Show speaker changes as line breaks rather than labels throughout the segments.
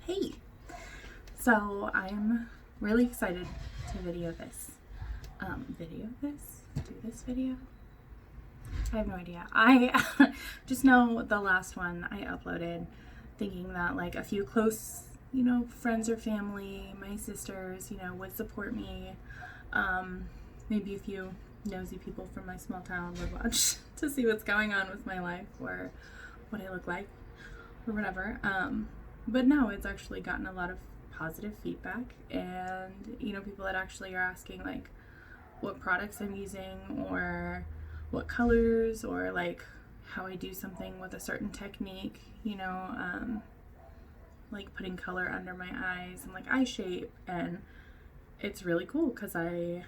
Hey, so I'm really excited to do this video. I have no idea. I just know the last one I uploaded thinking that like a few close, friends or family, my sisters, would support me. Maybe a few nosy people from my small town would watch to see what's going on with my life or what I look like or whatever. But no, it's actually gotten a lot of positive feedback, and people that actually are asking like what products I'm using or what colors or like how I do something with a certain technique, like putting color under my eyes and like eye shape. And it's really cool because I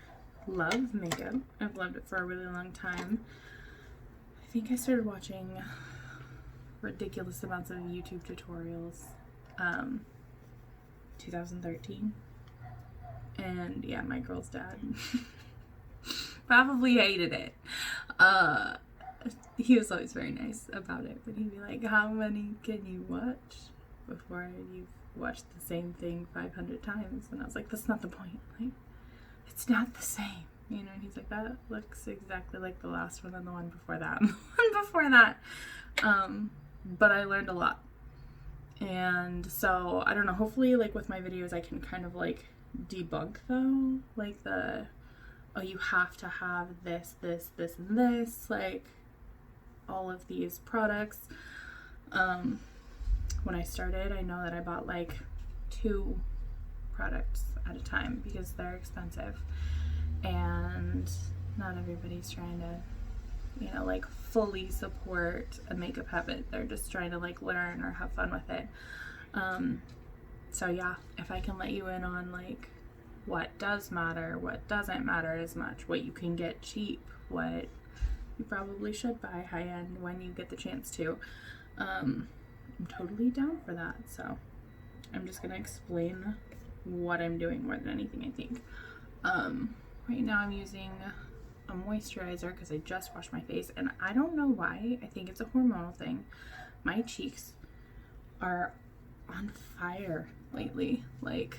love makeup. I've loved it for a really long time. I think I started watching ridiculous amounts of YouTube tutorials 2013, and yeah, my girl's dad probably hated it. He was always very nice about it, but he'd be like, how many can you watch before you've watched the same thing 500 times? And I was like, that's not the point. Like, it's not the same, and he's like, that looks exactly like the last one and the one before that and the one before that. But I learned a lot. And so, I don't know, hopefully, like, with my videos, I can kind of, like, debunk, though, like, oh, you have to have this, and this, like, all of these products. When I started, I know that I bought, like, 2 products at a time because they're expensive, and not everybody's trying to like fully support a makeup habit. They're just trying to like learn or have fun with it. So yeah, if I can let you in on like what does matter, what doesn't matter as much, what you can get cheap, what you probably should buy high end when you get the chance to, I'm totally down for that. So I'm just gonna explain what I'm doing more than anything, I think. Right now I'm using a moisturizer because I just washed my face, and I don't know why. I think it's a hormonal thing. My cheeks are on fire lately. Like,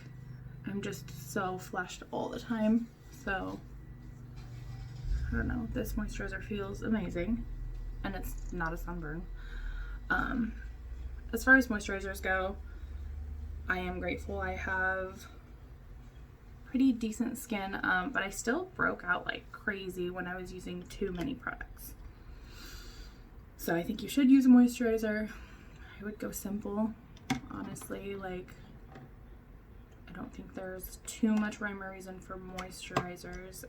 I'm just so flushed all the time. So I don't know, this moisturizer feels amazing, and it's not a sunburn. As far as moisturizers go, I am grateful I have pretty decent skin, but I still broke out like crazy when I was using too many products. So I think you should use a moisturizer. I would go simple, honestly. Like, I don't think there's too much rhyme or reason for moisturizers.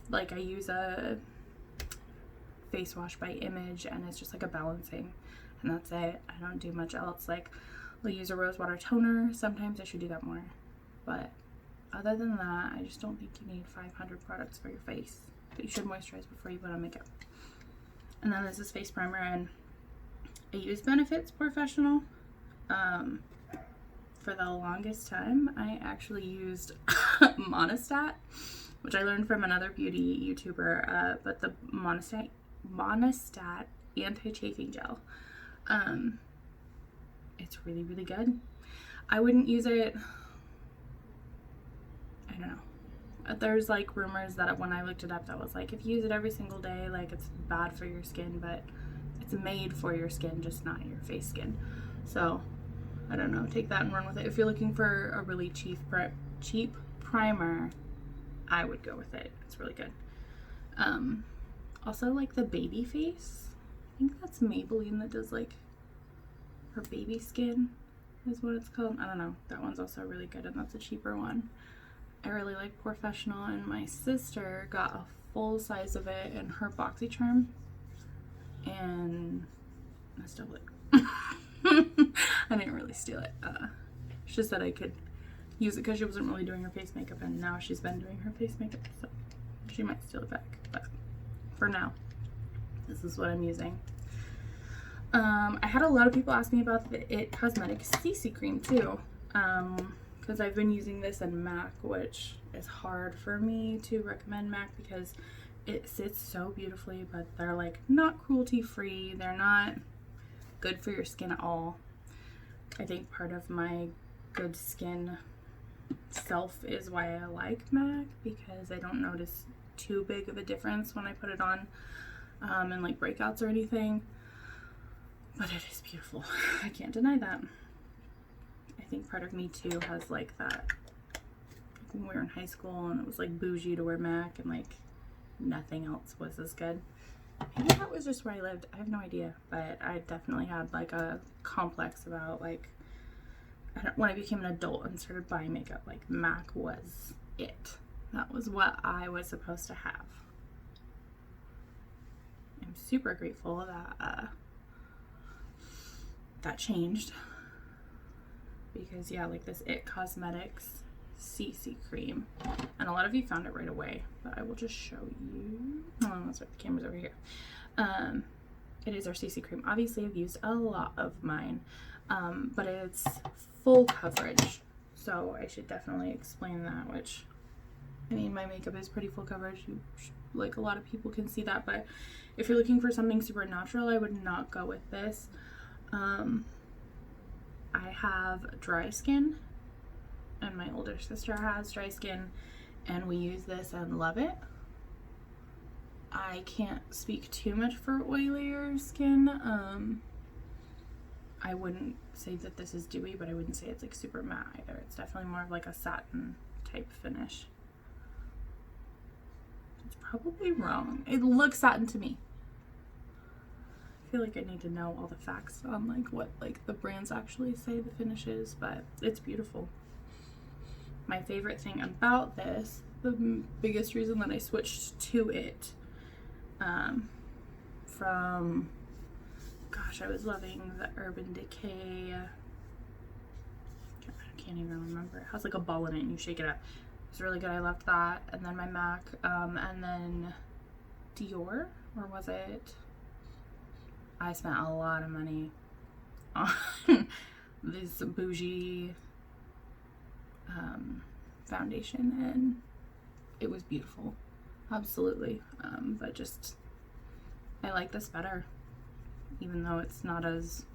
Like, I use a face wash by Image, and it's just like a balancing, and that's it. I don't do much else. Like, I'll use a rose water toner. Sometimes I should do that more. But other than that, I just don't think you need 500 products for your face. But you should moisturize before you put on makeup. And then there's this face primer, and I use Benefit's Professional. For the longest time, I actually used Monistat, which I learned from another beauty YouTuber, but the Monistat anti-chafing gel. It's really, really good. I wouldn't use it. I don't know. There's like rumors that when I looked it up, that was like, if you use it every single day, like it's bad for your skin, but it's made for your skin, just not your face skin. So I don't know, take that and run with it. If you're looking for a really cheap primer, I would go with it. It's really good. Also, like the baby face, I think that's Maybelline that does like her baby skin is what it's called. I don't know. That one's also really good, and that's a cheaper one. I really like Professional, and my sister got a full size of it in her BoxyCharm, and I stole it. I didn't really steal it. She just said I could use it because she wasn't really doing her face makeup, and now she's been doing her face makeup, so she might steal it back. But for now, this is what I'm using. I had a lot of people ask me about the It Cosmetics CC cream too, because I've been using this in MAC, which is hard for me to recommend MAC because it sits so beautifully, but they're like not cruelty free. They're not good for your skin at all. I think part of my good skin self is why I like MAC, because I don't notice too big of a difference when I put it on in like breakouts or anything. But it is beautiful. I can't deny that. I think part of me too has like that, like when we were in high school and it was like bougie to wear MAC and like nothing else was as good. Maybe that was just where I lived. I have no idea. But I definitely had like a complex about like, when I became an adult and started buying makeup, like MAC was it. That was what I was supposed to have. I'm super grateful that that changed, because yeah, like this It Cosmetics CC cream, and a lot of you found it right away, but I will just show you. Oh, that's right, the camera's over here. It is our CC cream. Obviously I've used a lot of mine, but it's full coverage, so I should definitely explain that, which, I mean, my makeup is pretty full coverage. Like, a lot of people can see that, but if you're looking for something super natural, I would not go with this. I have dry skin, and my older sister has dry skin, and we use this and love it. I can't speak too much for oilier skin. I wouldn't say that this is dewy, but I wouldn't say it's like super matte either. It's definitely more of like a satin type finish. It's probably wrong. It looks satin to me. I feel like I need to know all the facts on like what like the brands actually say the finish is, but it's beautiful. My favorite thing about this, the biggest reason that I switched to it, from, gosh, I was loving the Urban Decay, I can't even remember. It has like a ball in it and you shake it up. It's really good. I loved that. And then my MAC, and then Dior, or was it? I spent a lot of money on this bougie foundation, and it was beautiful. Absolutely. But just, I like this better, even though it's not as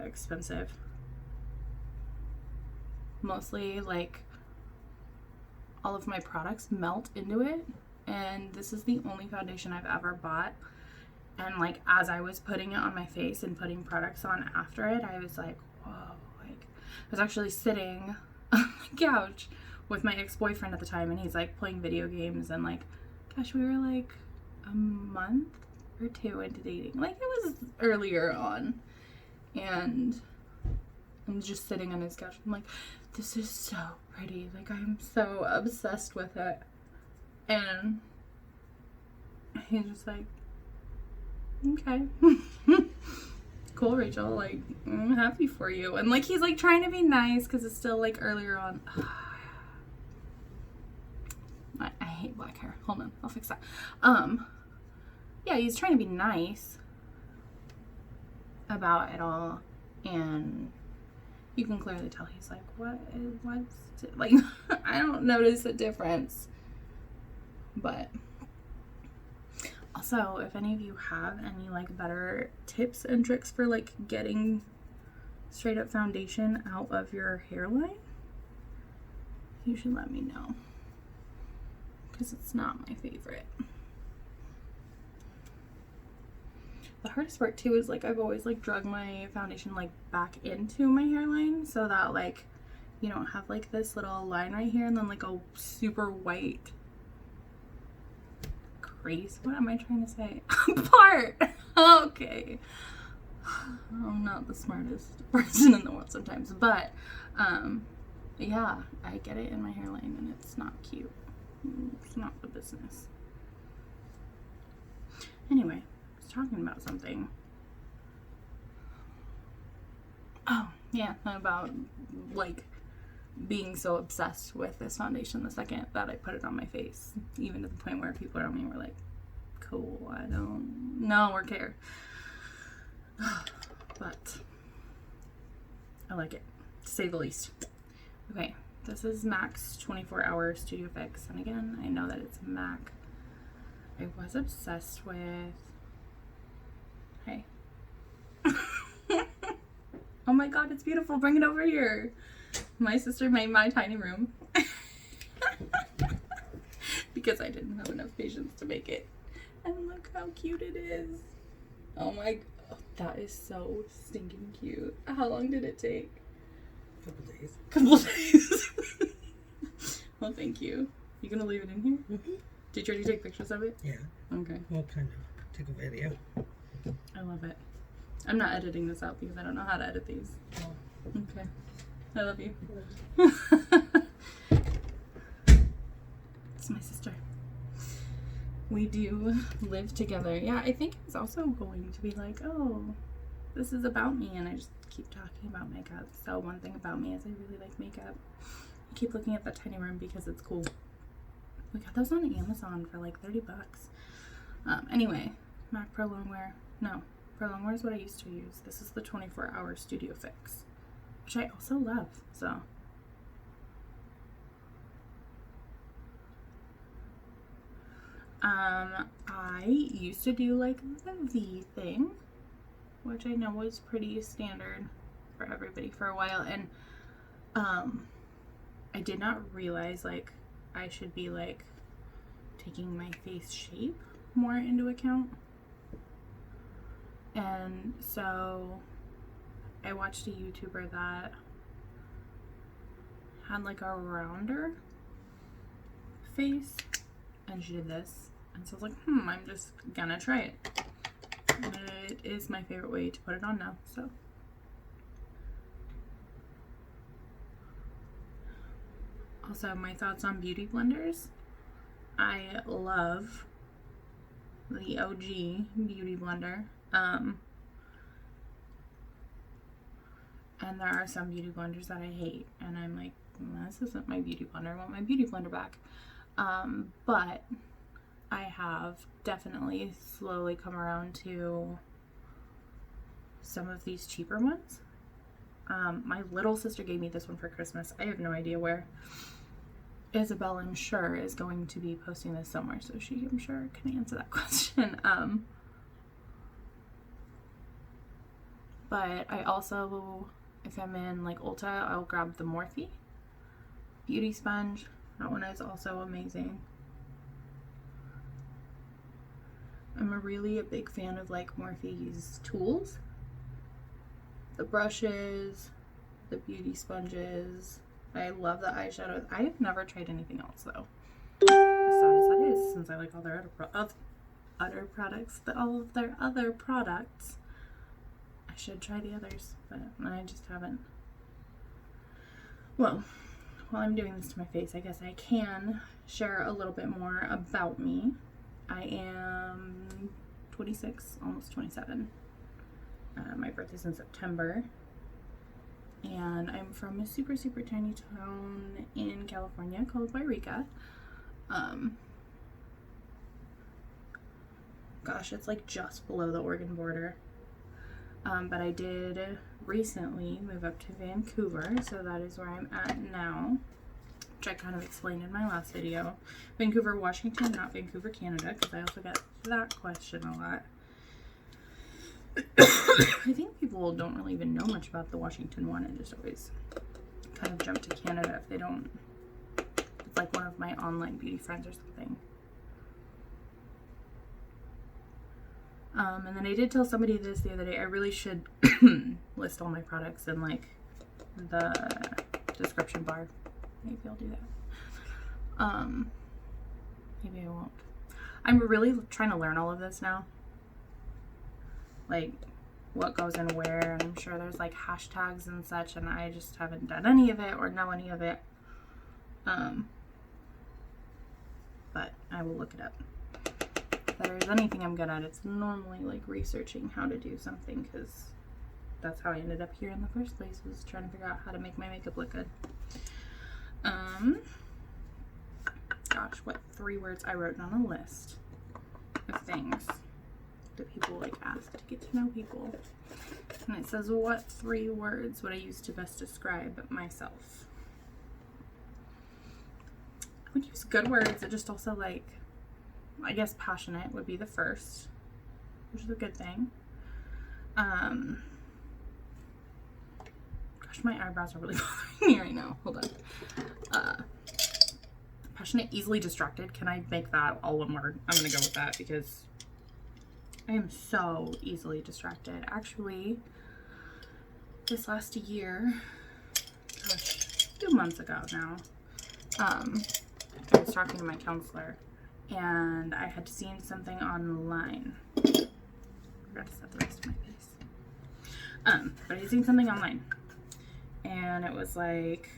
expensive. Mostly, like, all of my products melt into it, and this is the only foundation I've ever bought. And like, as I was putting it on my face and putting products on after it, I was like, whoa. Like, I was actually sitting on the couch with my ex-boyfriend at the time, and he's like playing video games, and like, gosh, we were like a month or two into dating. Like, it was earlier on, and I'm just sitting on his couch. I'm like, this is so pretty. Like, I'm so obsessed with it. And he's just like, okay. Cool, Rachel. Like, I'm happy for you. And like, he's like trying to be nice because it's still like earlier on. I hate black hair. Hold on, I'll fix that. Yeah, he's trying to be nice about it all, and you can clearly tell he's like, what's it? Like, I don't notice a difference. But also, if any of you have any like better tips and tricks for like getting straight up foundation out of your hairline, you should let me know, because it's not my favorite. The hardest part too is like, I've always like drug my foundation like back into my hairline so that like you don't have like this little line right here and then like a super white crease. What am I trying to say? Part. Okay. I'm not the smartest person in the world sometimes, but yeah, I get it in my hairline and it's not cute. It's not the business. Anyway, I was talking about something. Oh, yeah, about like being so obsessed with this foundation the second that I put it on my face, even to the point where people around me were like, cool, I don't know or care. But I like it, to say the least. Okay, this is MAC's 24-hour Studio Fix, and again, I know that it's MAC. I was obsessed with, hey. Oh oh my god, it's beautiful, bring it over here. My sister made my tiny room because I didn't have enough patience to make it. And look how cute it is. Oh my god, that is so stinking cute. How long did it take? Couple days. Well, thank you. You gonna leave it in here? Mm-hmm. Did you already take pictures of it?
Yeah.
Okay.
We'll kind of take a video.
I love it. I'm not editing this out because I don't know how to edit these.
Oh.
Okay. I love you. It's my sister. We do live together. Yeah, I think it's also going to be like, oh, this is about me, and I just keep talking about makeup. So one thing about me is I really like makeup. I keep looking at that tiny room because it's cool. We got those on Amazon for like $30. Anyway, MAC Pro Longwear. No, Pro Longwear is what I used to use. This is the 24-hour Studio Fix, which I also love. So I used to do like the V thing, which I know was pretty standard for everybody for a while, and I did not realize like I should be like taking my face shape more into account. And so I watched a YouTuber that had like a rounder face, and she did this, and so I was like, I'm just gonna try it. It is my favorite way to put it on now. So also, my thoughts on beauty blenders. I love the OG beauty blender. And there are some beauty blenders that I hate, and I'm like, this isn't my beauty blender. I want my beauty blender back. But I have definitely slowly come around to some of these cheaper ones. My little sister gave me this one for Christmas. I have no idea where. Isabel, I'm sure, is going to be posting this somewhere, so she, I'm sure, can answer that question. But I also, if I'm in like Ulta, I'll grab the Morphe Beauty Sponge. That one is also amazing. I'm really a big fan of like Morphe's tools. The brushes, the beauty sponges. I love the eyeshadows. I have never tried anything else though. As sad as that is, since I like all their other products, all of their other products. I should try the others, but I just haven't. Well, while I'm doing this to my face, I guess I can share a little bit more about me. I am 26, almost 27. My birthday's in September. And I'm from a super, super tiny town in California called Wairika. Gosh, it's like just below the Oregon border. But I did recently move up to Vancouver, so that is where I'm at now, which I kind of explained in my last video. Vancouver, Washington, not Vancouver, Canada, because I also get that question a lot. I think people don't really even know much about the Washington one and just always kind of jump to Canada if they don't. It's like one of my online beauty friends or something. And then I did tell somebody this the other day. I really should list all my products in like the description bar. Maybe I'll do that. Maybe I won't. I'm really trying to learn all of this now. Like what goes in where, and I'm sure there's like hashtags and such, and I just haven't done any of it or know any of it. But I will look it up. If there's anything I'm good at, it's normally like researching how to do something, because that's how I ended up here in the first place, was trying to figure out how to make my makeup look good. Gosh, what 3 words I wrote down a list of things that people like ask to get to know people. And it says, what 3 words would I use to best describe myself? I would use good words that just also like, I guess passionate would be the first, which is a good thing. Gosh, my eyebrows are really bothering me right now. Hold on. Passionate, easily distracted. Can I make that all one word? I'm gonna go with that because I am so easily distracted. Actually, this last year, gosh, 2 months ago now, I was talking to my counselor and I had seen something online. I forgot to set the rest of my face. But I had seen something online and it was like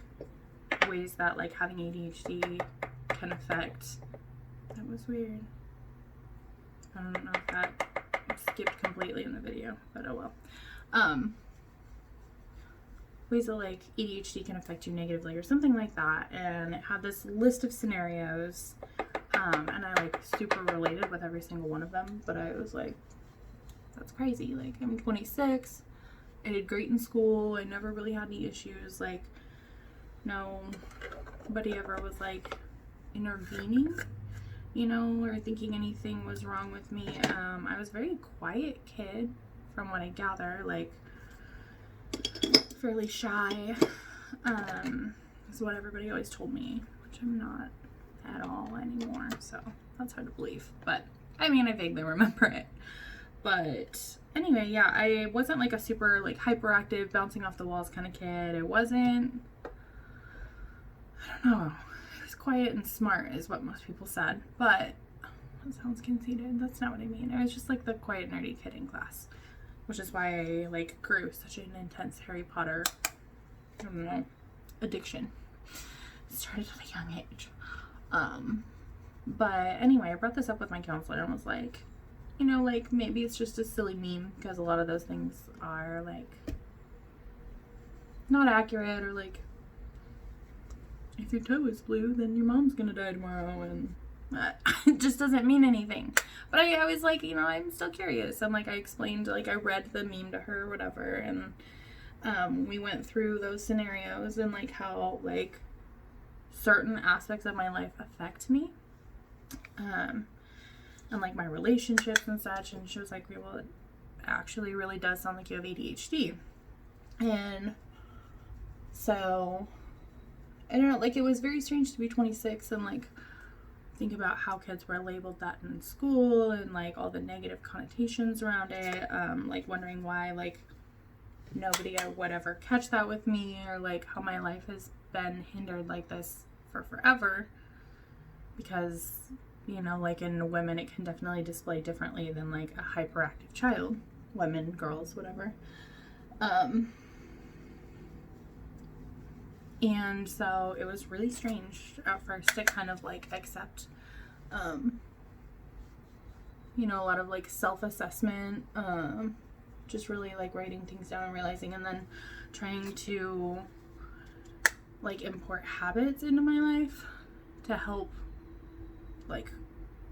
ways that like having ADHD can affect. That was weird. I don't know if that skipped completely in the video, but oh well. Ways that like ADHD can affect you negatively or something like that, and it had this list of scenarios, and I like super related with every single one of them, but I was like, that's crazy. Like, I'm 26, I did great in school, I never really had any issues, like nobody ever was like intervening, you know, or thinking anything was wrong with me. I was a very quiet kid from what I gather, like fairly shy, is what everybody always told me, which I'm not at all anymore, so that's hard to believe, but I mean, I vaguely remember it. But anyway, yeah, I wasn't like a super like hyperactive, bouncing off the walls kind of kid. I wasn't, I don't know, I was quiet and smart is what most people said, but that sounds conceited. That's not what I mean. I was just like the quiet, nerdy kid in class, which is why I like grew such an intense Harry Potter, I don't know, addiction. It started at a young age. But anyway, I brought this up with my counselor and was like, you know, like maybe it's just a silly meme because a lot of those things are like not accurate, or like if your toe is blue, then your mom's gonna die tomorrow, and it just doesn't mean anything. But I was like, you know, I'm still curious, and like I explained, like I read the meme to her or whatever, and we went through those scenarios and like how like certain aspects of my life affect me, and like my relationships and such, and she was like, well, it actually really does sound like you have ADHD. And so I don't know, like it was very strange to be 26 and like think about how kids were labeled that in school and like all the negative connotations around it, like wondering why like nobody would ever catch that with me, or like how my life has been hindered like this for forever, because you know, like in women it can definitely display differently than like a hyperactive child, women, girls, whatever. And so it was really strange at first to kind of like accept, you know, a lot of like self-assessment, just really like writing things down and realizing, and then trying to like import habits into my life to help like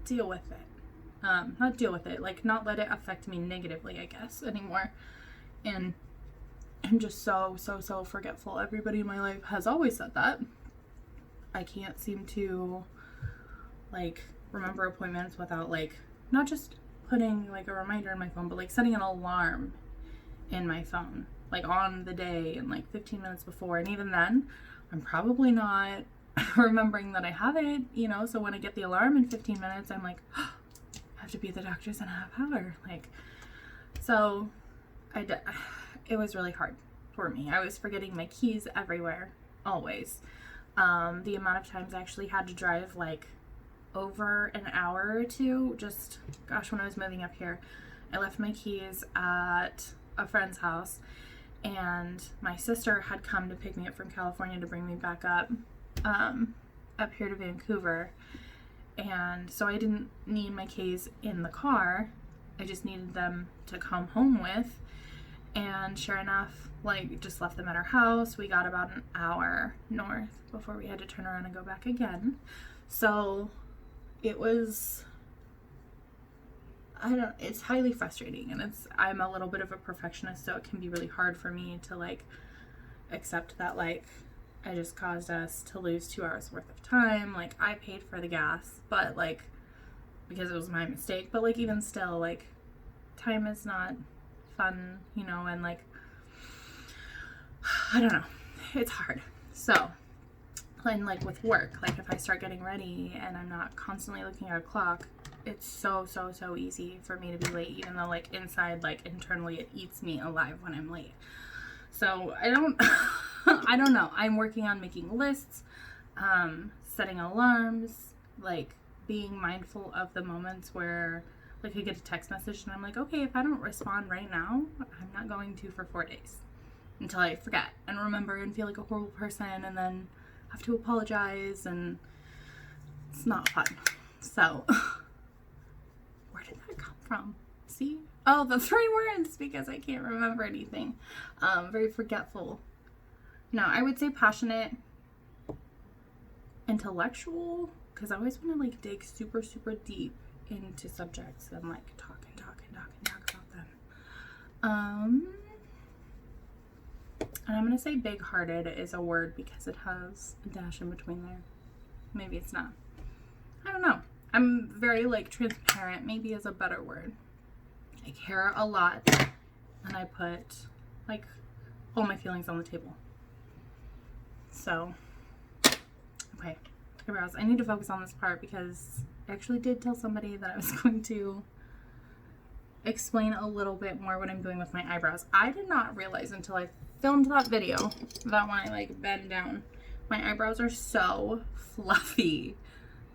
deal with it. Not deal with it, like not let it affect me negatively, I guess, anymore. And I'm just so forgetful. Everybody in my life has always said that. I can't seem to like remember appointments without like not just putting like a reminder in my phone, but like setting an alarm in my phone like on the day and like 15 minutes before, and even then I'm probably not remembering that I have it, you know. So when I get the alarm in 15 minutes, I'm like, oh, I have to be at the doctor's in a half hour, like. So it was really hard for me. I was forgetting my keys everywhere, always. The amount of times I actually had to drive like over an hour or two, just, gosh, when I was moving up here, I left my keys at a friend's house, and my sister had come to pick me up from California to bring me back up here to Vancouver. And so I didn't need my keys in the car. I just needed them to come home with. And sure enough, like, just left them at our house. We got about an hour north before we had to turn around and go back again. So it was, it's highly frustrating, and I'm a little bit of a perfectionist, so it can be really hard for me to like accept that like I just caused us to lose 2 hours worth of time. Like, I paid for the gas, but like, because it was my mistake, but like even still, like, time is not fun, you know. And like I don't know. It's hard. So, and like with work, like if I start getting ready and I'm not constantly looking at a clock, it's so easy for me to be late, even though like inside, like internally, it eats me alive when I'm late. So I don't, I don't know. I'm working on making lists, setting alarms, like being mindful of the moments where like I get a text message and I'm like, okay, if I don't respond right now, I'm not going to for 4 days until I forget and remember and feel like a horrible person and then have to apologize, and it's not fun. So where did that come from? See? Oh, the 3 words, because I can't remember anything. Very forgetful. No, I would say passionate, intellectual, because I always want to like dig super deep into subjects and like talk about them. And I'm gonna say big-hearted is a word because it has a dash in between there. Maybe it's not. I don't know. I'm very like transparent, maybe is a better word. I care a lot, and I put like all my feelings on the table. So, okay, eyebrows. I need to focus on this part because I actually did tell somebody that I was going to explain a little bit more what I'm doing with my eyebrows. I did not realize until I filmed that video that when I like bend down, my eyebrows are so fluffy.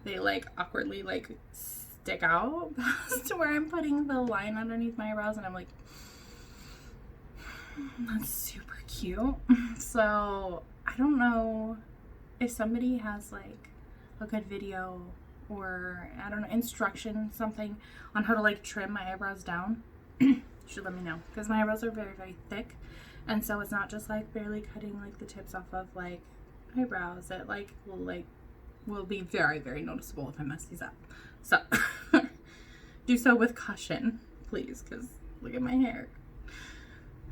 They like awkwardly like stick out past where I'm putting the line underneath my eyebrows, and I'm like, that's super cute. So I don't know if somebody has like a good video or I don't know, instruction, something on how to like trim my eyebrows down. You should let me know, because my eyebrows are very thick, and so it's not just like barely cutting like the tips off of like eyebrows. It like will be very noticeable if I mess these up. So do so with caution, please, because look at my hair.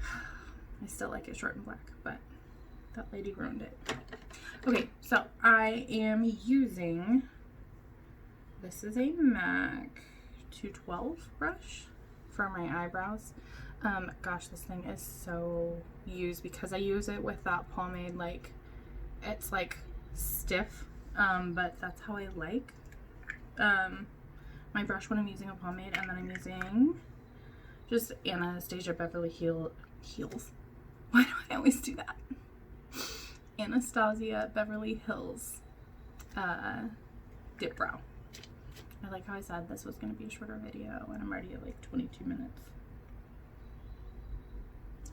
I still like it short and black, but that lady ruined it. Okay, so I am using, this is a MAC 212 brush for my eyebrows. Gosh, this thing is so used because I use it with that pomade. Like, it's like stiff, but that's how I like my brush when I'm using a pomade. And then I'm using just Anastasia Beverly Hills. Why do I always do that? Anastasia Beverly Hills dip brow. I like how I said this was going to be a shorter video, and I'm already at like 22 minutes.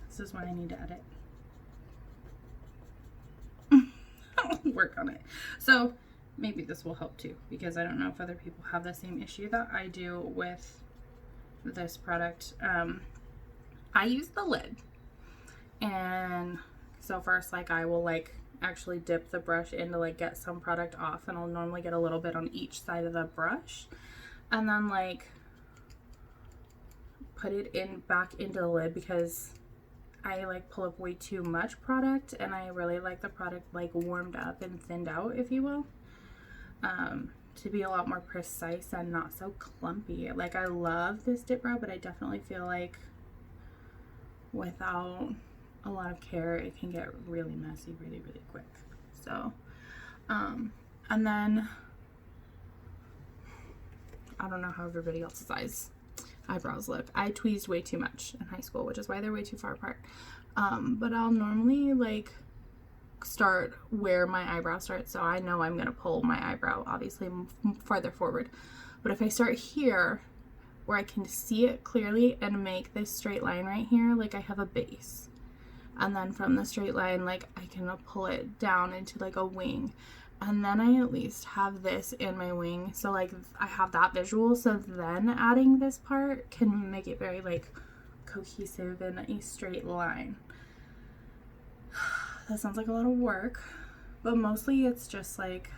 This is why I need to edit. I'll work on it. So maybe this will help too, because I don't know if other people have the same issue that I do with this product. I use the lid, and so first, like, I will like actually dip the brush in to like get some product off, and I'll normally get a little bit on each side of the brush, and then like put it in back into the lid because I like pull up way too much product, and I really like the product like warmed up and thinned out, if you will, to be a lot more precise and not so clumpy. Like, I love this dip brow, but I definitely feel like without a lot of care it can get really messy really quick. So and then I don't know how everybody else's eyebrows look. I tweezed way too much in high school, which is why they're way too far apart. But I'll normally like start where my eyebrow starts, so I know I'm gonna pull my eyebrow obviously farther forward. But if I start here where I can see it clearly and make this straight line right here, like I have a base, and then from the straight line, like I can pull it down into like a wing, and then I at least have this in my wing, so like I have that visual, so then adding this part can make it very like cohesive in a straight line. That sounds like a lot of work, but mostly it's just like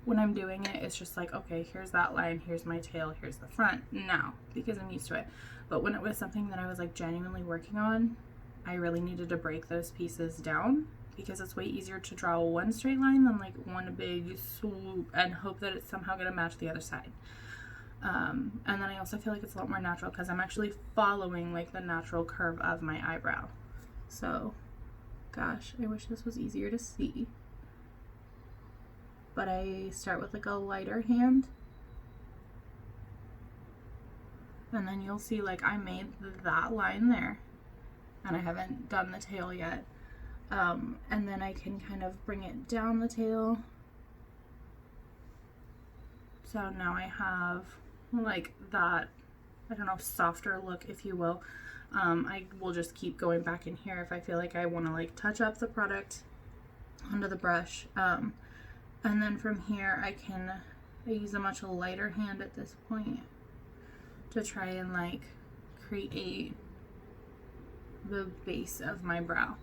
when I'm doing it, it's just like, okay, here's that line, here's my tail, here's the front now, because I'm used to it. But when it was something that I was like genuinely working on, I really needed to break those pieces down, because it's way easier to draw one straight line than like one big swoop and hope that it's somehow going to match the other side. And then I also feel like it's a lot more natural because I'm actually following like the natural curve of my eyebrow. So, gosh, I wish this was easier to see. But I start with like a lighter hand. And then you'll see like I made that line there. And I haven't done the tail yet. And then I can kind of bring it down the tail. So now I have like that, I don't know, softer look, if you will. I will just keep going back in here if I feel like I want to like touch up the product onto the brush. And then from here I use a much lighter hand at this point to try and like create the base of my brow.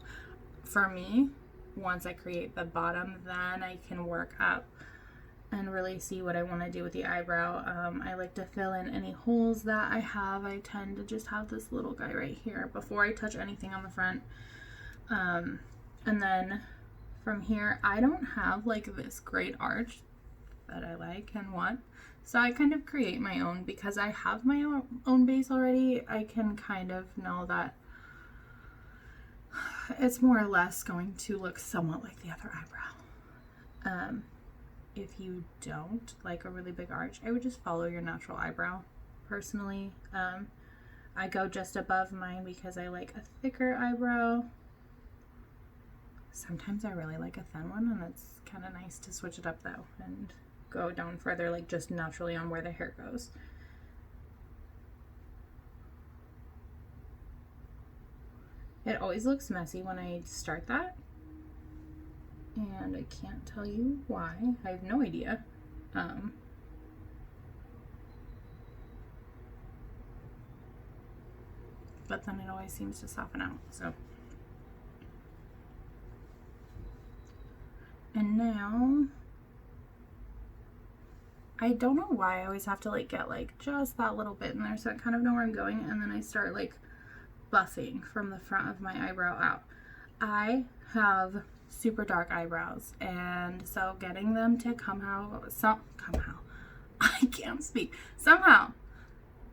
For me, once I create the bottom, then I can work up and really see what I want to do with the eyebrow. I like to fill in any holes that I have. I tend to just have this little guy right here before I touch anything on the front. And then from here, I don't have like this great arch that I like and want. So I kind of create my own because I have my own base already. I can kind of know that it's more or less going to look somewhat like the other eyebrow. If you don't like a really big arch, I would just follow your natural eyebrow. Personally, I go just above mine because I like a thicker eyebrow. Sometimes I really like a thin one, and it's kind of nice to switch it up though and go down further, like just naturally on where the hair goes. It always looks messy when I start that, and I can't tell you why. I have no idea. But then it always seems to soften out. So, and now I don't know why I always have to like get like just that little bit in there, so I kind of know where I'm going, and then I start like buffing from the front of my eyebrow out. I have super dark eyebrows, and so getting them to somehow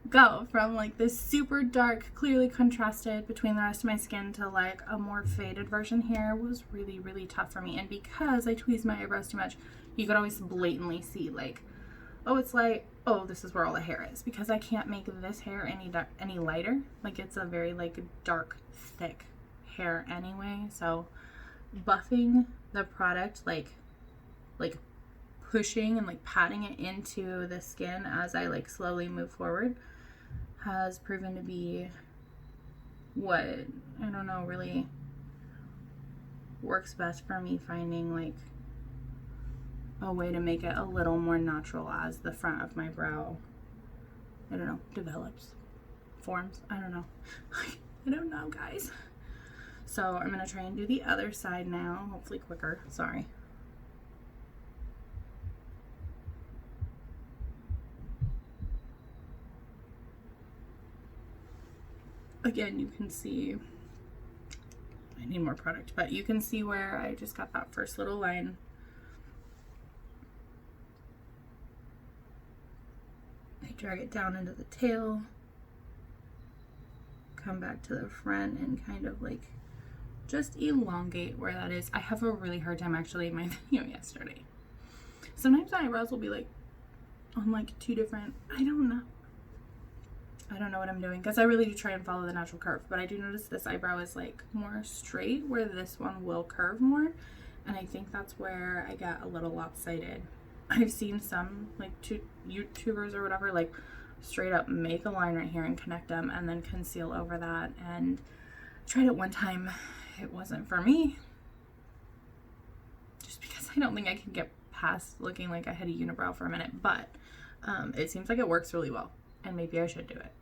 go from like this super dark, clearly contrasted between the rest of my skin to like a more faded version here was really, really tough for me. And because I tweezed my eyebrows too much, you could always blatantly see like, oh, it's like, oh, this is where all the hair is, because I can't make this hair any lighter. Like, it's a very like dark, thick hair anyway. So buffing the product, like pushing and like patting it into the skin as I like slowly move forward, has proven to be what, I don't know, really works best for me, finding like a way to make it a little more natural as the front of my brow, I don't know, develops, forms. I don't know. I don't know, guys. So I'm gonna try and do the other side now, hopefully quicker. Sorry. Again, you can see, I need more product, but you can see where I just got that first little line. I drag it down into the tail, come back to the front, and kind of like just elongate where that is. I have a really hard time actually in my video yesterday. Sometimes my eyebrows will be like on like two different, I don't know what I'm doing, because I really do try and follow the natural curve, but I do notice this eyebrow is like more straight where this one will curve more, and I think that's where I get a little lopsided. I've seen some like YouTubers or whatever like straight up make a line right here and connect them and then conceal over that, and I tried it one time. It wasn't for me, just because I don't think I can get past looking like I had a unibrow for a minute, but it seems like it works really well, and maybe I should do it.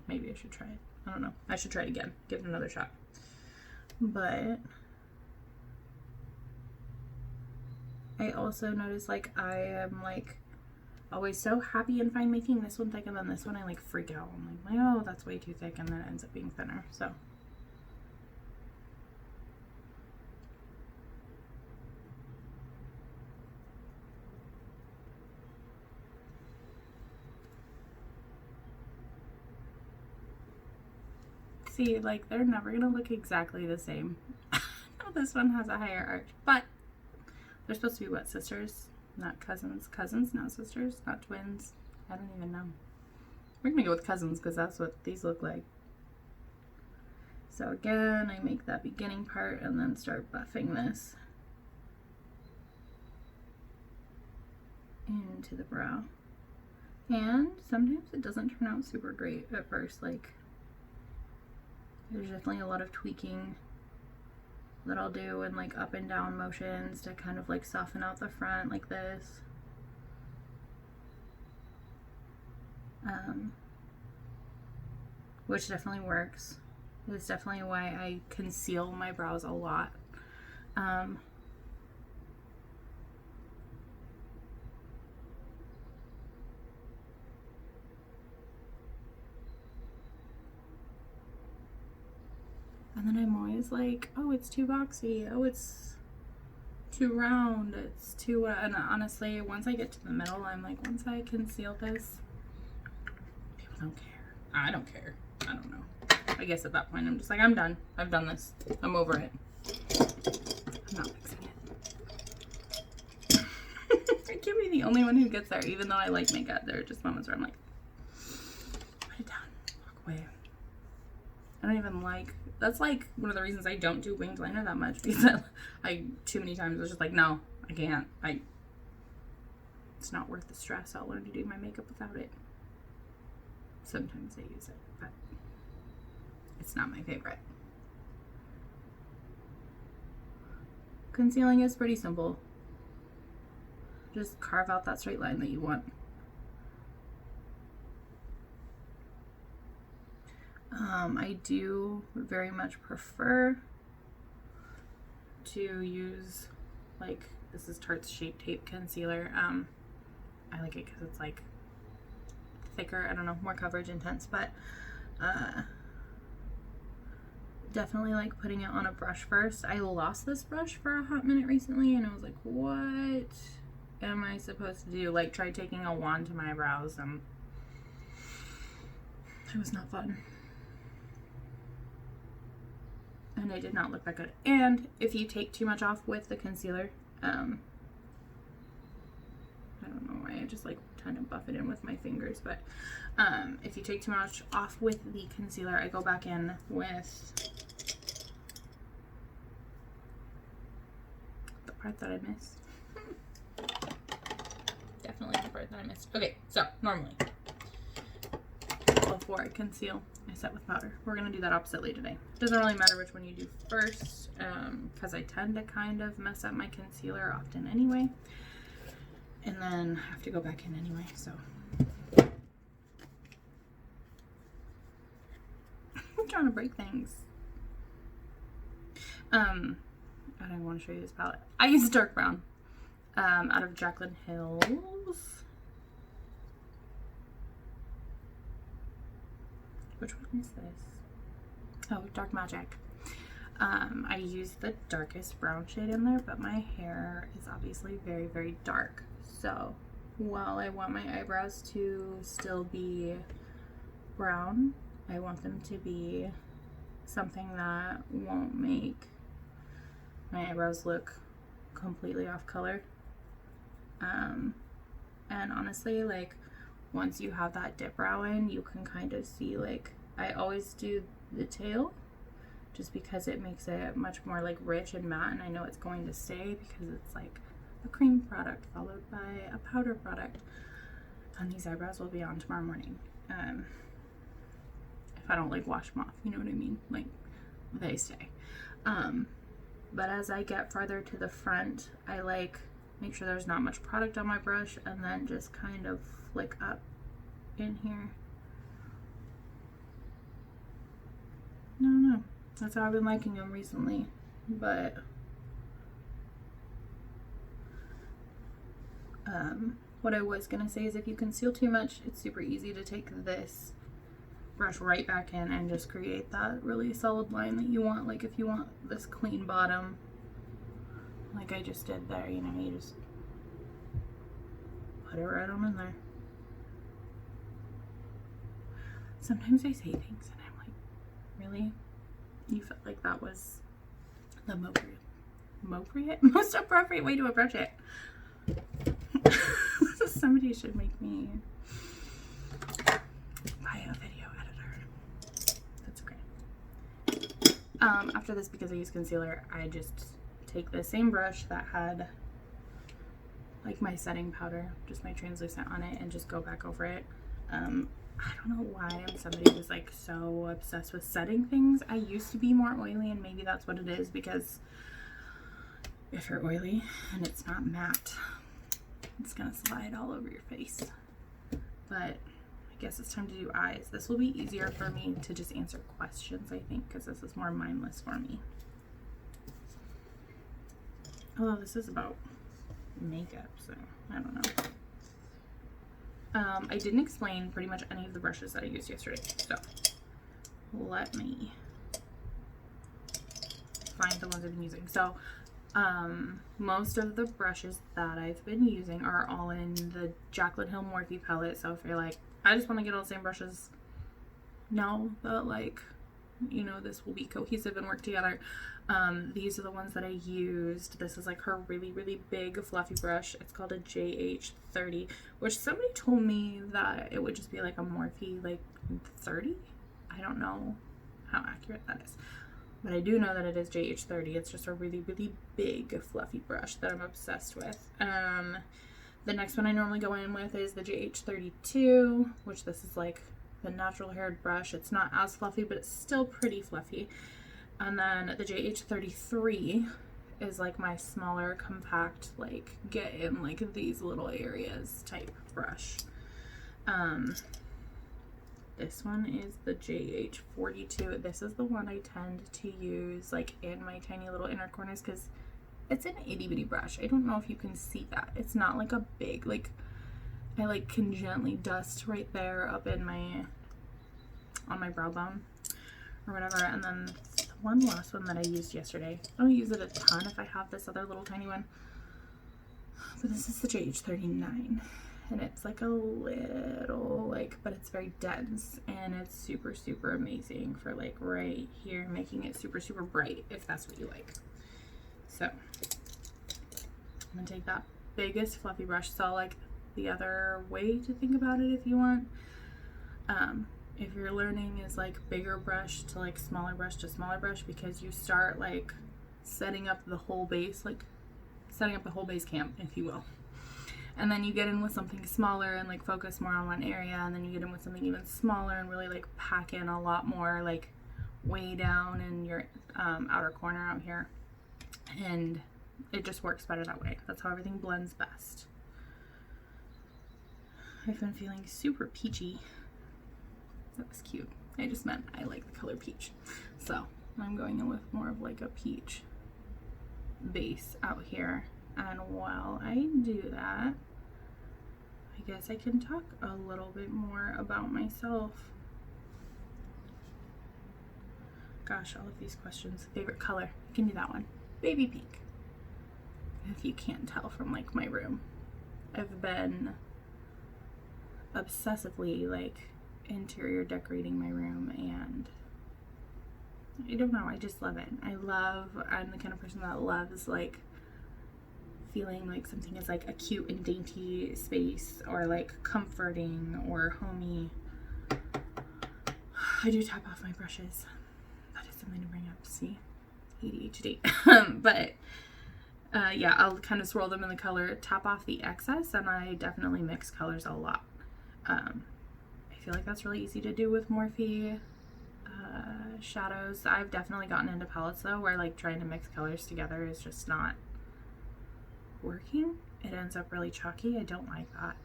Maybe I should try it. I don't know. I should try it again. Give it another shot. But I also notice like I am like always so happy and fine making this one thick, and then this one I like freak out. I'm like, oh, that's way too thick, and then it ends up being thinner. So see, like, they're never gonna look exactly the same. No, this one has a higher arch, but they're supposed to be what, sisters, not cousins? Cousins, not sisters, not twins. I don't even know. We're gonna go with cousins because that's what these look like. So again, I make that beginning part and then start buffing this into the brow. And sometimes it doesn't turn out super great at first. Like, there's definitely a lot of tweaking that I'll do and like up and down motions to kind of like soften out the front like this. Which definitely works. It's definitely why I conceal my brows a lot. And then I'm always like, oh, it's too boxy. Oh, it's too round. It's too, and honestly, once I get to the middle, I'm like, once I conceal this, people don't care. I don't care. I don't know. I guess at that point, I'm just like, I'm done. I've done this. I'm over it. I'm not fixing it. I can't be the only one who gets there, even though I like makeup. There are just moments where I'm like, put it down, walk away. I don't even like, that's like one of the reasons I don't do winged liner that much, because I too many times was just like, no, I can't. It's not worth the stress. I'll learn to do my makeup without it. Sometimes I use it, but it's not my favorite. Concealing is pretty simple. Just carve out that straight line that you want. I do very much prefer to use, like, this is Tarte's Shape Tape Concealer. I like it because it's like thicker, I don't know, more coverage intense, but definitely like putting it on a brush first. I lost this brush for a hot minute recently and I was like, what am I supposed to do? Like, try taking a wand to my brows and it was not fun. And it did not look that good. And if you take too much off with the concealer, I don't know why I just like trying to buff it in with my fingers, but if you take too much off with the concealer, I go back in with the part that I missed. Definitely the part that I missed. Okay, so normally before I conceal, I set with powder. We're gonna do that oppositely today. Doesn't really matter which one you do first, because I tend to kind of mess up my concealer often anyway, and then have to go back in anyway, so. I'm trying to break things. I don't want to show you this palette. I use dark brown, out of Jaclyn Hill's. Which one is this? Oh, Dark Magic. I use the darkest brown shade in there, but my hair is obviously very, very dark. So while I want my eyebrows to still be brown, I want them to be something that won't make my eyebrows look completely off color. And honestly, like, once you have that dip brow in, you can kind of see, like, I always do the tail just because it makes it much more like rich and matte, and I know it's going to stay because it's like a cream product followed by a powder product. And these eyebrows will be on tomorrow morning. If I don't like wash them off, you know what I mean? Like, they stay. But as I get farther to the front, I like make sure there's not much product on my brush and then just kind of flick up in here. I don't know. That's how I've been liking them recently. But what I was gonna say is if you conceal too much, it's super easy to take this brush right back in and just create that really solid line that you want. Like if you want this clean bottom, like I just did there, you know, you just put it right on in there. Sometimes I say things and I'm like, Really? You felt like that was the most appropriate way to approach it? Somebody should make me buy a video editor. That's great. After this, because I use concealer, I just take the same brush that had like my setting powder, just my translucent on it, and just go back over it. I don't know why I'm somebody who's like so obsessed with setting things. I used to be more oily, and maybe that's what it is, because if you're oily and it's not matte, it's gonna slide all over your face. But I guess it's time to do eyes. This will be easier for me to just answer questions, I think, because this is more mindless for me. Although this is about makeup, so I don't know. I didn't explain pretty much any of the brushes that I used yesterday, so let me find the ones I've been using. So most of the brushes that I've been using are all in the Jaclyn Hill Morphe palette. So if you're like, I just want to get all the same brushes, know that, like, you know, this will be cohesive and work together. These are the ones that I used. This is like her really, really big fluffy brush. It's called a JH30, which somebody told me that it would just be like a Morphe like 30. I don't know how accurate that is, but I do know that it is JH30. It's just a really, really big fluffy brush that I'm obsessed with. The next one I normally go in with is the JH32, which this is like the natural haired brush. It's not as fluffy, but it's still pretty fluffy. And then the JH33 is like my smaller, compact, like get in like these little areas type brush. This one is the JH42. This is the one I tend to use like in my tiny little inner corners, because it's an itty bitty brush. I don't know if you can see that. It's not like a big, like, I like can gently dust right there up in my, on my brow bone or whatever. And then the one last one that I used yesterday, I don't use it a ton if I have this other little tiny one, but this is the JH39, and it's like a little, like, but it's very dense, and it's super, super amazing for like right here, making it super, super bright if that's what you like. So I'm gonna take that biggest fluffy brush. So like the other way to think about it, if you want, if you're learning, is like bigger brush to like smaller brush to smaller brush, because you start like setting up the whole base, like setting up the whole base camp, if you will. And then you get in with something smaller and like focus more on one area, and then you get in with something even smaller and really like pack in a lot more, like way down in your outer corner out here. And it just works better that way. That's how everything blends best. I've been feeling super peachy. That was cute. I just meant I like the color peach. So I'm going in with more of like a peach base out here. And while I do that, I guess I can talk a little bit more about myself. Gosh, all of these questions. Favorite color? I can do that one. Baby pink. If you can't tell from like my room, I've been obsessively like interior decorating my room, and I don't know, I just love it. I'm the kind of person that loves like feeling like something is like a cute and dainty space, or like comforting or homey. I do tap off my brushes. That is something to bring up. See, ADHD. But yeah, I'll kind of swirl them in the color, tap off the excess, and I definitely mix colors a lot. I feel like that's really easy to do with Morphe shadows. I've definitely gotten into palettes though, where like trying to mix colors together is just not working. It ends up really chalky. I don't like that.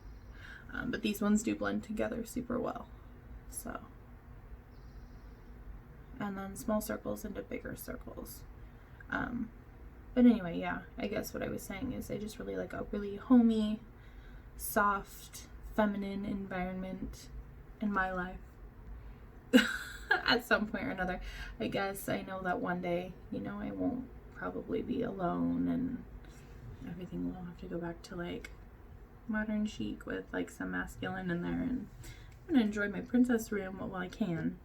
But these ones do blend together super well. So, and then small circles into bigger circles. But anyway, yeah, I guess what I was saying is I just really like a really homey, soft, feminine environment in my life. At some point or another. I guess I know that one day, you know, I won't probably be alone, and everything will have to go back to like modern chic with like some masculine in there, and I'm gonna enjoy my princess room while I can.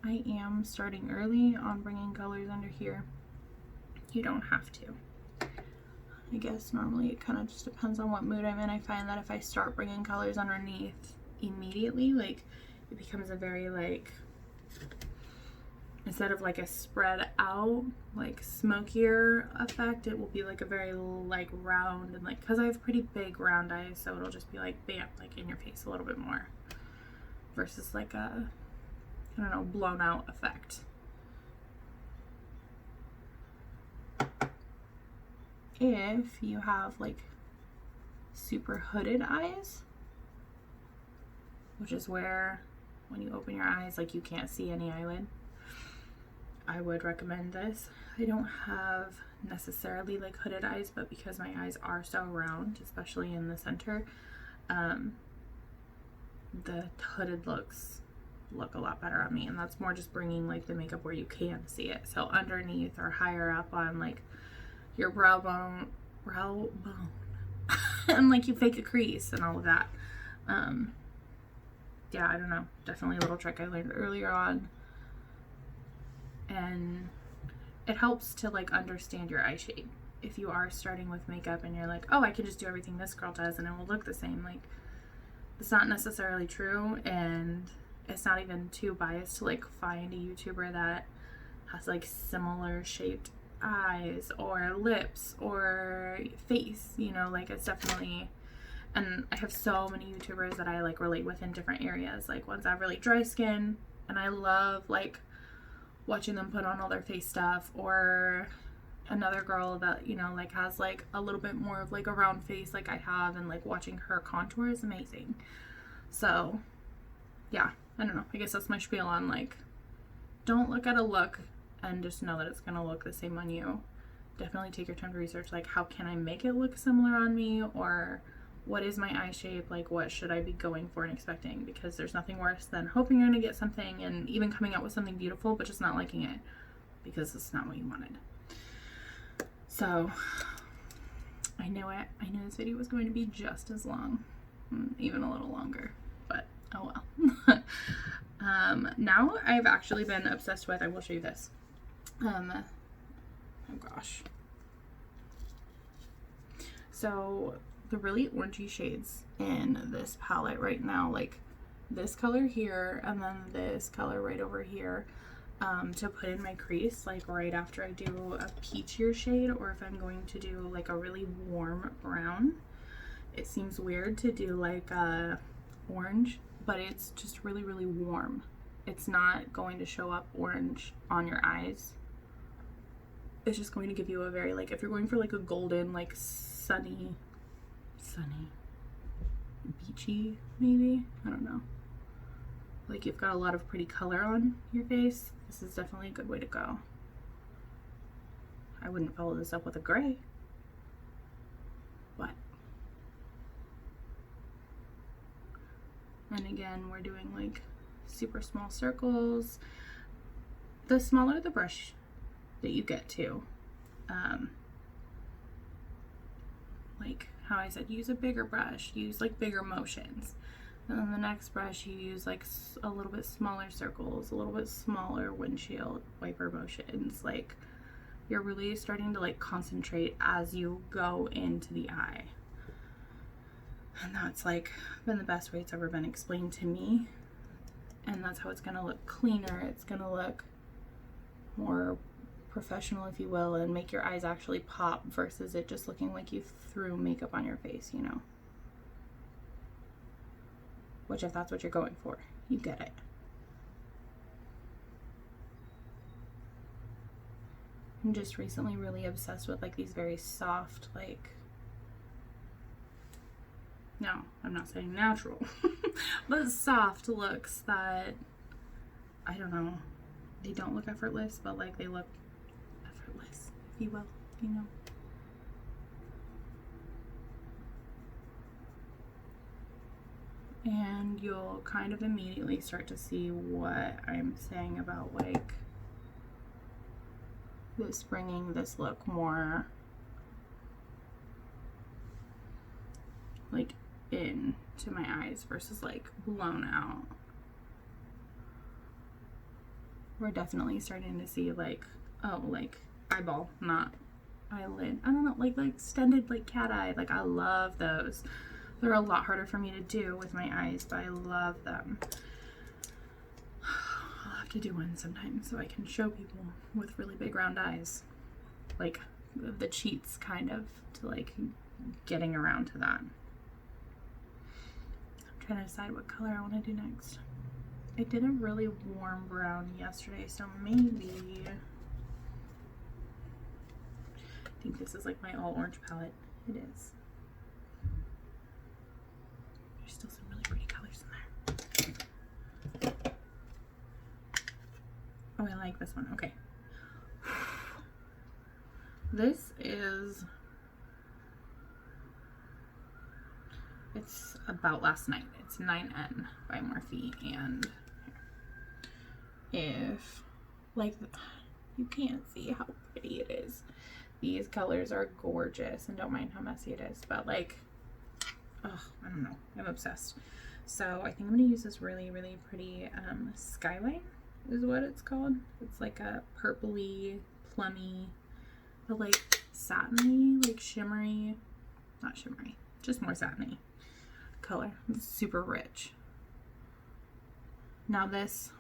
I am starting early on bringing colors under here. You don't have to. I guess normally it kind of just depends on what mood I'm in. I find that if I start bringing colors underneath immediately, like it becomes a very like, instead of like a spread out like smokier effect, it will be like a very like round, and like, because I have pretty big round eyes, so it'll just be like bam, like in your face a little bit more versus like a, I don't know, blown out effect. If you have like super hooded eyes, which is where when you open your eyes like you can't see any eyelid, I would recommend this. I don't have necessarily like hooded eyes, but because my eyes are so round, especially in the center, the hooded looks look a lot better on me, and that's more just bringing like the makeup where you can see it. So underneath or higher up on like your brow bone and like you fake a crease and all of that. Yeah, I don't know, definitely a little trick I learned earlier on, and it helps to like understand your eye shape. If you are starting with makeup and you're like, oh, I can just do everything this girl does and it will look the same, like it's not necessarily true, and it's not even too biased to like find a YouTuber that has like similar shaped eyes or lips or face, you know, like it's definitely, and I have so many YouTubers that I like relate with in different areas. Like ones that have really dry skin and I love like watching them put on all their face stuff, or another girl that, you know, like has like a little bit more of like a round face like I have, and like watching her contour is amazing. So yeah, I don't know, I guess that's my spiel on like, don't look at a look and just know that it's gonna look the same on you. Definitely take your time to research like, how can I make it look similar on me, or what is my eye shape, like what should I be going for and expecting, because there's nothing worse than hoping you're gonna get something and even coming out with something beautiful but just not liking it because it's not what you wanted. So I knew it. I knew this video was going to be just as long, even a little longer, but oh well. Now I've actually been obsessed with, I will show you this. Oh gosh. So the really orangey shades in this palette right now, like this color here and then this color right over here, to put in my crease like right after I do a peachier shade, or if I'm going to do like a really warm brown. It seems weird to do like a orange, but it's just really, really warm. It's not going to show up orange on your eyes. It's just going to give you a very, like, if you're going for like a golden, like sunny, beachy maybe, I don't know, like you've got a lot of pretty color on your face, this is definitely a good way to go. I wouldn't follow this up with a gray, but, and again, we're doing like super small circles. The smaller the brush that you get to, like how I said, use a bigger brush, use like bigger motions, and then the next brush you use like a little bit smaller circles, a little bit smaller windshield wiper motions. Like you're really starting to like concentrate as you go into the eye, and that's like been the best way it's ever been explained to me, and that's how it's gonna look cleaner. It's gonna look more professional, if you will, and make your eyes actually pop versus it just looking like you threw makeup on your face, you know, which if that's what you're going for, you get it. I'm just recently really obsessed with like these very soft, like, no, I'm not saying natural, but soft looks that, I don't know, they don't look effortless, but like they look effortless, if you will, you know. And you'll kind of immediately start to see what I'm saying about like this bringing this look more like in to my eyes versus like blown out. we're definitely starting to see like, oh, like eyeball, not eyelid. I don't know, like extended like cat eye. Like I love those. They're a lot harder for me to do with my eyes, but I love them. I'll have to do one sometime so I can show people with really big round eyes, like the cheats kind of, to like getting around to that. I'm trying to decide what color I want to do next. I did a really warm brown yesterday, so maybe I think this is like my all orange palette. It is. There's still some really pretty colors in there. Oh, I like this one. Okay. This is, it's About Last Night. It's 9N by Morphe, and if, like, you can't see how pretty it is. These colors are gorgeous, and don't mind how messy it is, but like, oh, I don't know, I'm obsessed. So I think I'm gonna use this really, really pretty Skyline is what it's called. It's like a purpley, plummy, but like satiny, like shimmery, not shimmery, just more satiny color. It's super rich. Now this,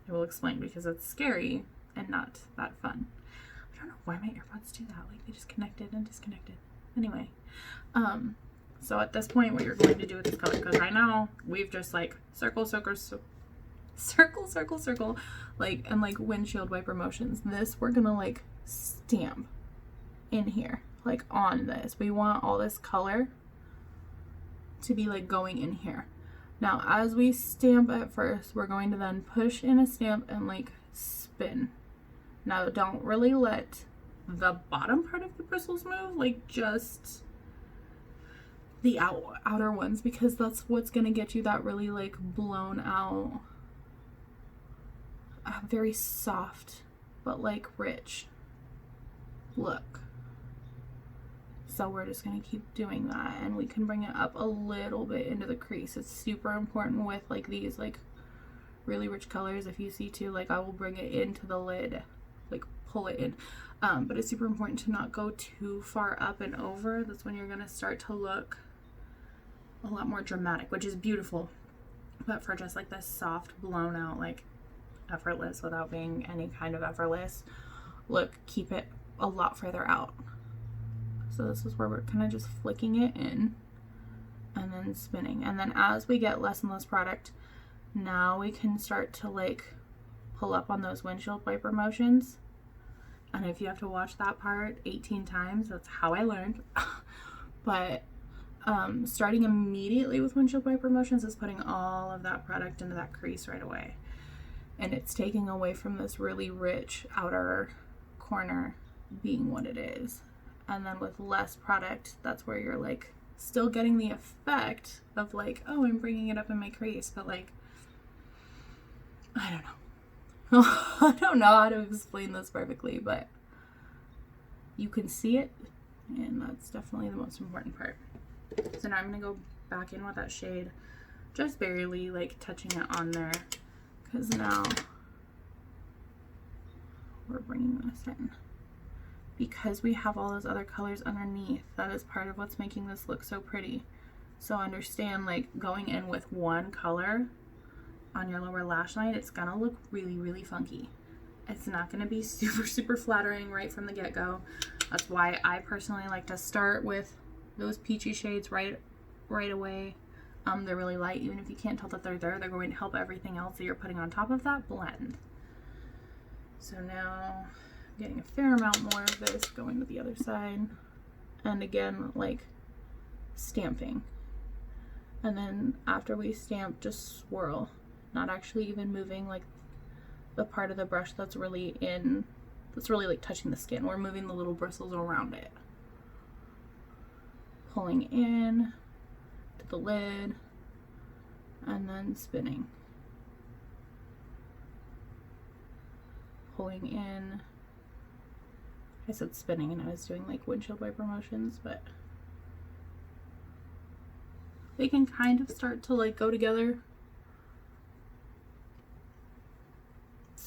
I will explain because it's scary and not that fun. I don't know why my AirPods do that. Like they just connected and disconnected. Anyway, so at this point, what you're going to do with this color, because right now we've just like circle, like, and like windshield wiper motions. This we're gonna like stamp in here, like on this. We want all this color to be like going in here. Now, as we stamp at first, we're going to then push in a stamp and like spin. Now, don't really let the bottom part of the bristles move, like just the outer ones, because that's what's gonna get you that really like blown out, very soft but like rich look. So we're just gonna keep doing that, and we can bring it up a little bit into the crease. It's super important with like these like really rich colors. If you see too, like I will bring it into the lid, like pull it in. But it's super important to not go too far up and over. That's when you're gonna start to look a lot more dramatic, which is beautiful. But for just like this soft, blown out, like effortless without being any kind of effortless look, keep it a lot further out. So this is where we're kind of just flicking it in and then spinning. And then as we get less and less product, now we can start to like pull up on those windshield wiper motions. And if you have to watch that part 18 times, that's how I learned. But starting immediately with windshield wiper motions is putting all of that product into that crease right away. And it's taking away from this really rich outer corner being what it is. And then with less product, that's where you're like still getting the effect of like, oh, I'm bringing it up in my crease, but like, I don't know. I don't know how to explain this perfectly, but you can see it, and that's definitely the most important part. So now I'm going to go back in with that shade, just barely like touching it on there, because now we're bringing this in. Because we have all those other colors underneath, that is part of what's making this look so pretty. So understand, like going in with one color on your lower lash line, it's gonna look really, really funky. It's not gonna be super, super flattering right from the get-go. That's why I personally like to start with those peachy shades right away. They're really light. Even if you can't tell that they're there, they're going to help everything else that you're putting on top of that blend. So now getting a fair amount more of this going to the other side, and again like stamping, and then after we stamp, just swirl, not actually even moving like the part of the brush that's really like touching the skin. We're moving the little bristles around it, pulling in to the lid and then spinning, pulling in. I said spinning and I was doing like windshield wiper motions, but they can kind of start to like go together.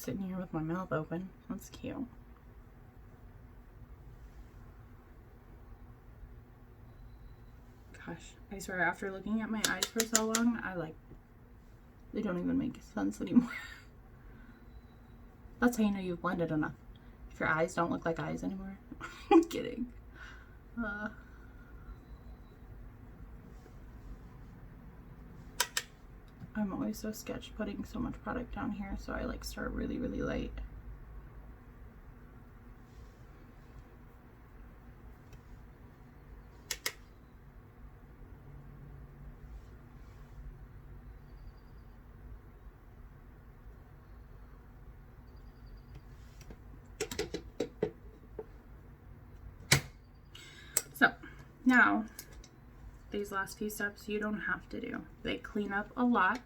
sitting here with my mouth open. That's cute. Gosh, I swear, after looking at my eyes for so long, they don't even make sense anymore. That's how you know you've blended enough. If your eyes don't look like eyes anymore. I'm kidding. I'm always so sketched putting so much product down here, so I like start really, really light. So now these last few steps you don't have to do. They clean up a lot.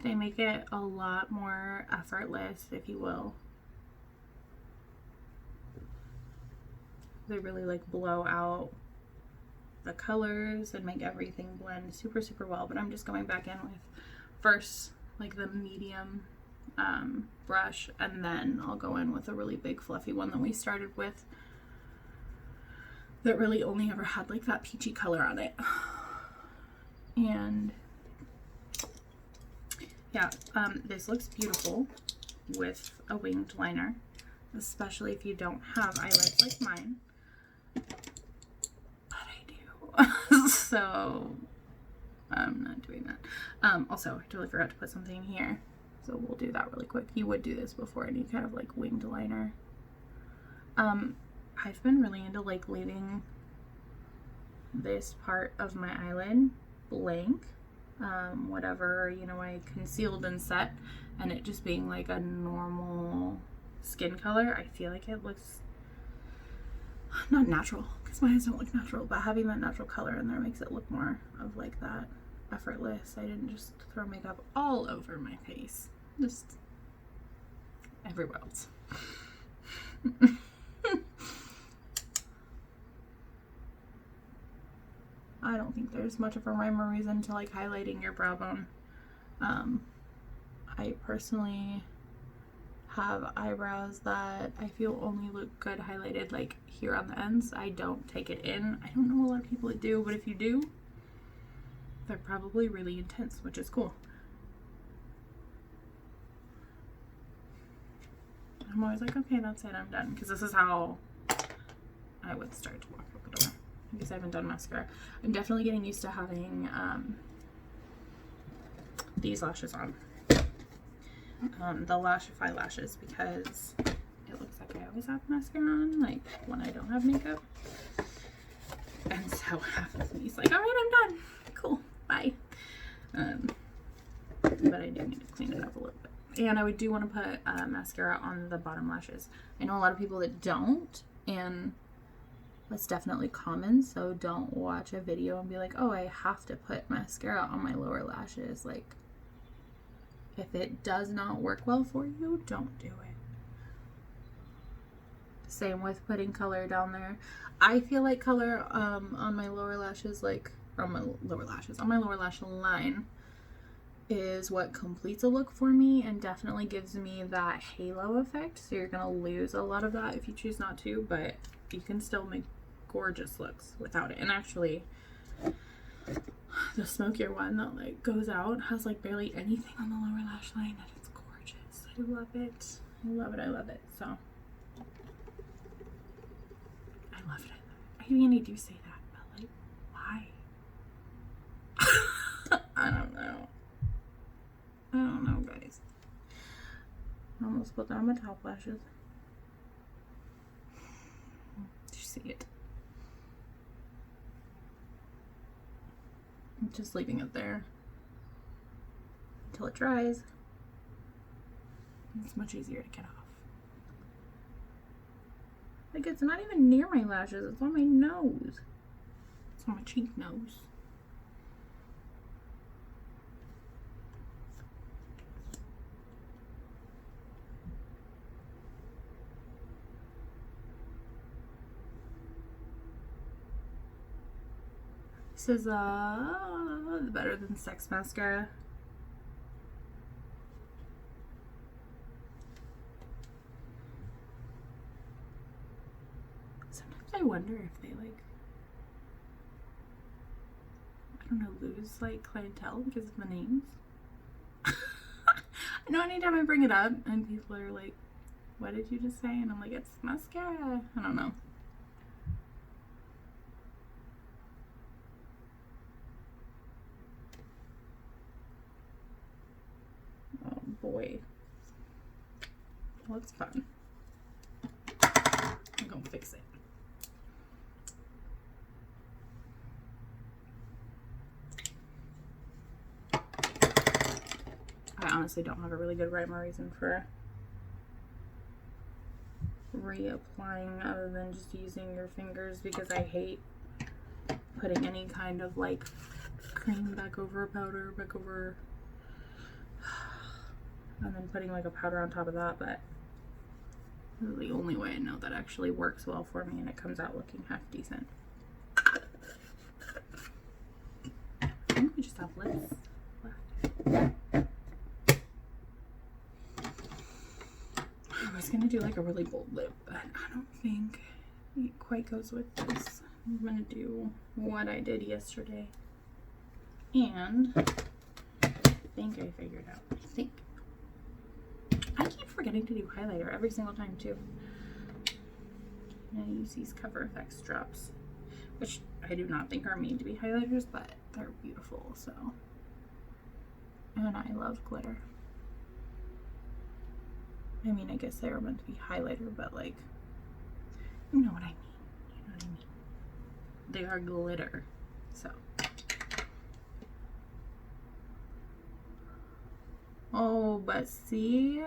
They make it a lot more effortless, if you will. They really like blow out the colors and make everything blend super, super well. But I'm just going back in with first like the medium brush, and then I'll go in with a really big fluffy one that we started with that really only ever had like that peachy color on it. And yeah, this looks beautiful with a winged liner, especially if you don't have eyelids like mine, but I do. So I'm not doing that. Also, I totally forgot to put something here, so we'll do that really quick. You would do this before any kind of like winged liner. I've been really into like leaving this part of my eyelid blank, whatever, you know, I concealed and set, and it just being like a normal skin color. I feel like it looks not natural, because my eyes don't look natural, but having that natural color in there makes it look more of like that effortless. I didn't just throw makeup all over my face, just everywhere else. I don't think there's much of a rhyme or reason to like highlighting your brow bone. I personally have eyebrows that I feel only look good highlighted like here on the ends. I don't take it in. I don't know a lot of people that do, but if you do, they're probably really intense, which is cool. I'm always like, okay, that's it, I'm done. Because this is how I would start to walk over the door. Because I haven't done mascara. I'm definitely getting used to having these lashes on. The Lashify lashes, because it looks like I always have mascara on, like when I don't have makeup. And so half of me's like, alright, I'm done. Cool, bye. But I do need to clean it up a little bit. And I do want to put mascara on the bottom lashes. I know a lot of people that don't, and that's definitely common, so don't watch a video and be like, oh, I have to put mascara on my lower lashes. Like, if it does not work well for you, don't do it. Same with putting color down there. I feel like color on my lower lashes, like, on my lower lash line is what completes a look for me and definitely gives me that halo effect. So you're gonna lose a lot of that if you choose not to, but you can still make gorgeous looks without it. And actually, the smokier one that like goes out has like barely anything on the lower lash line, and it's gorgeous. I love it. I love it. I love it. So I love it. I mean, I do say that, but like, why? I don't know. I don't know, guys. I almost put down my top lashes. Did you see it? I'm just leaving it there until it dries. It's much easier to get off. Like, it's not even near my lashes, it's on my nose. It's on my cheek nose. This is the Better Than Sex mascara. I wonder if they like, I don't know, lose like clientele because of the names. I know anytime I bring it up and people are like, what did you just say? And I'm like, it's mascara. I don't know. Oh boy. Well, it's fun. I'm gonna fix it. I honestly don't have a really good rhyme or reason for reapplying other than just using your fingers, because I hate putting any kind of like cream back over a powder, back over, and then putting like a powder on top of that. But this is the only way I know that actually works well for me and it comes out looking half decent. I think we just have lips left. I was gonna do like a really bold lip, but I don't think it quite goes with this. I'm gonna do what I did yesterday, and I think I figured out. I keep forgetting to do highlighter every single time too. And I use these Cover Effects drops, which I do not think are made to be highlighters, but they're beautiful. So, and I love glitter. I mean, I guess they were meant to be highlighter, but like, you know what I mean. You know what I mean. They are glitter, so. Oh, but see?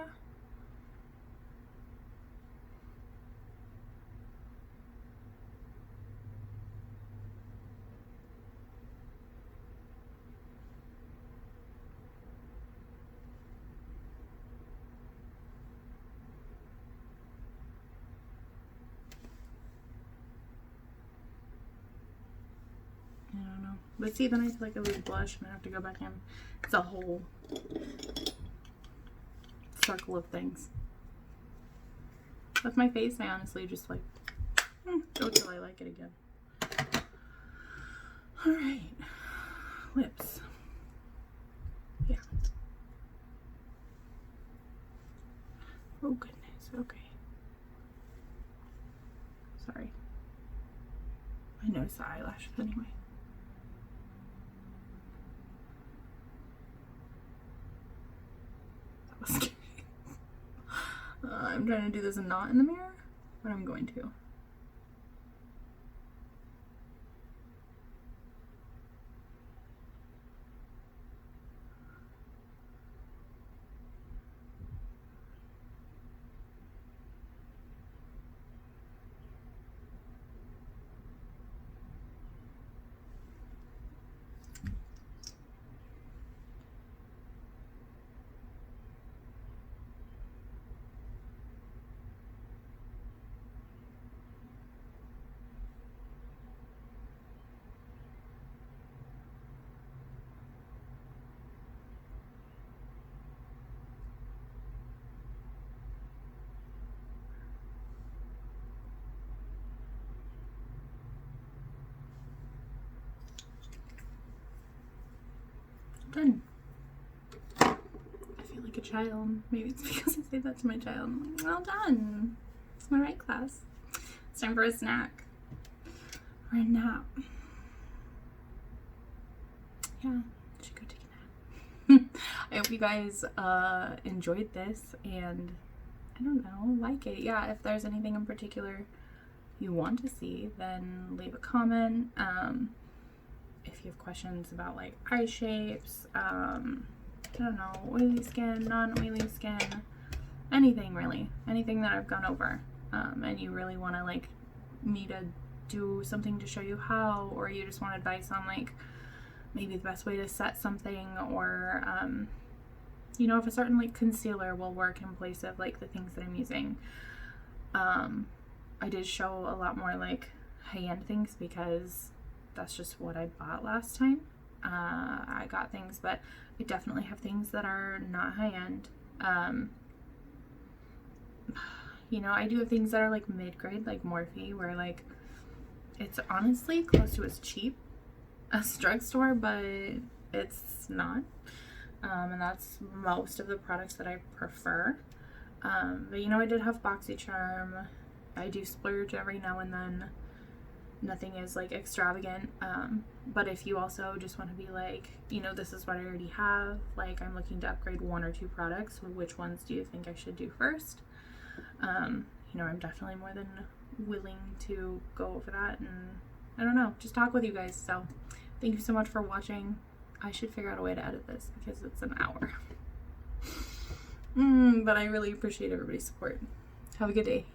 I don't know. But see, then I feel like I lose blush and I have to go back in. It's a whole circle of things. With my face, I honestly just like, go till I like it again. Alright. Lips. Yeah. Oh goodness, okay. Sorry. I noticed the eyelashes anyway. That was scary. I'm trying to do this not in the mirror, but I'm going to. Done. I feel like a child. Maybe it's because I say that to my child. I'm like, well done. All right, class. It's time for a snack. Or a nap. Yeah, I should go take a nap. I hope you guys enjoyed this and, I don't know, like it. Yeah, if there's anything in particular you want to see, then leave a comment. If you have questions about like eye shapes, I don't know, oily skin, non-oily skin, anything really, anything that I've gone over, and you really want to like me to do something to show you how, or you just want advice on like maybe the best way to set something, or you know, if a certain like concealer will work in place of like the things that I'm using. I did show a lot more like high-end things because that's just what I bought last time. I got things, but I definitely have things that are not high-end. You know, I do have things that are like mid-grade, like Morphe, where like It's honestly close to as cheap as drugstore, but it's not. And that's most of the products that I prefer. But you know, I did have BoxyCharm. I do splurge every now and then. Nothing is like extravagant. But if you also just want to be like, you know, this is what I already have, like I'm looking to upgrade 1 or 2 products, which ones do you think I should do first? You know, I'm definitely more than willing to go over that, and I don't know, just talk with you guys. So thank you so much for watching. I should figure out a way to edit this because it's an hour. But I really appreciate everybody's support. Have a good day.